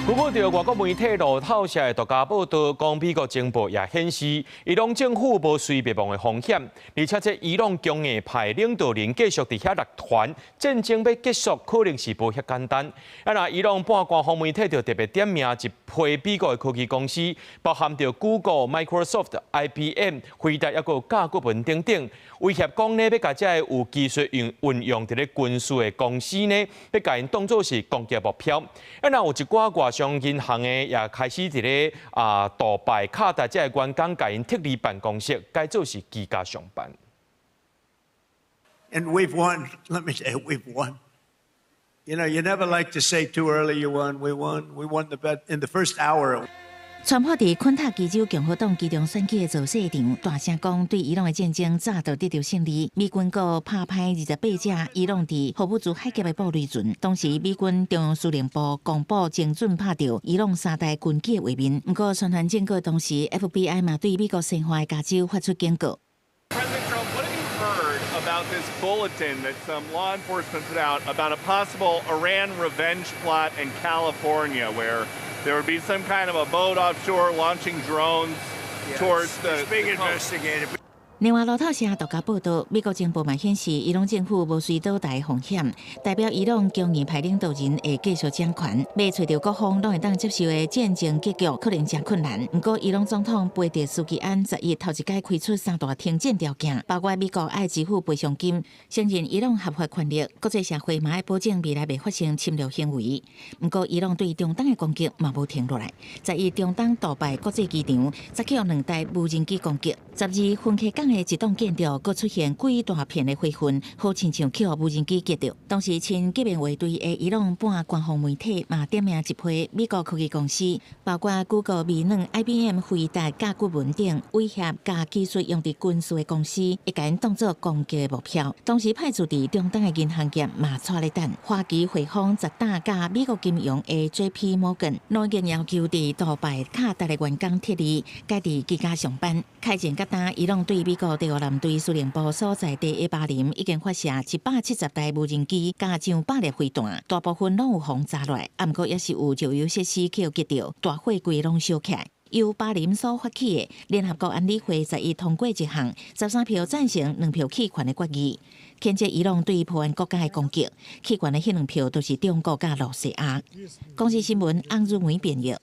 根據着外國媒體路透社的獨家報道，講美國情報也顯示，伊朗政府無隨滅亡的風險，而且這伊朗強硬派領導人繼續佇遐樂團，戰爭要結束可能是無遐簡單。那伊朗半官方媒體就特別點名一批美國的科技公司，包含着 Google、Microsoft、IBM、輝達，抑個甲骨文等等，威脅講呢，要甲這有技術運用佇咧軍事的公司呢，要甲因當作是攻擊目標。那有一寡外商銀行的也開始佇咧杜拜、卡達這個員工，甲因設立辦公室，改做是居家上班。And we've won. Let me say, we've won. You know, you never like to say too early you won. We won. We won the bet in the first hour. 川普佇昆塔基州共和黨其中選舉的造勢場，大聲講對伊朗的戰爭早就得到勝利。美軍閣拍歹28架伊朗佇荷姆茲海峽的布雷船，當時美軍中央司令部公布精準拍到伊朗3台軍機的畫面。不過，宣傳警告同時 ，FBI 嘛對美國西岸的加州發出警告。About this bulletin that some law enforcement put out about a possible Iran revenge plot in California, where there would be some kind of a boat offshore launching drones towards the. It's being investigated. 另外，路透社獨家報道，美國情報嘛顯示，伊朗政府無隨倒台風險，代表伊朗強硬派領導人會繼續掌權。要找到各方攏會當接受的戰爭結局，可能真困難。不過，伊朗總統貝特蘇吉安10日頭一擺開出3大停戰條件，包括美國愛支付賠償金，承認伊朗合法權力，國際社會嘛要保證未來未發生侵略行為。不過，伊朗對中東的攻擊嘛無停落來。10日，中東杜拜國際機場遭起2台無人機攻擊。12日，芬克港的一棟建築閣出現幾大片的灰塵，好親像去無人機擊到。當時，親革命衛隊的伊朗半官方媒體嘛點名一批美國科技公司，包括 Google、微軟、IBM、輝達、甲骨文等威脅甲技術用佇軍事的公司，會甲因當作攻擊的目標。當時派駐佇中東的銀行業嘛帶咧等，花旗匯豐10大甲美國金融的 JP Morgan， 兩間要求佇杜拜、卡達的員工撤離，改佇居家上班。開戰甲單，伊朗對美國第5艦隊司令部所在地的巴林已經發射170台無人機，加上8粒飛彈，大部分攏有轟炸落來，不過也是有石油設施去擊到，大火櫃攏燒起來。由巴林所發起的聯合國安理會10日通過一項13票贊成、2票棄權的決議，譴責伊朗對波灣國家的攻擊。棄權的迄2票都是中國甲羅西亞。公視新聞翁如梅編譯。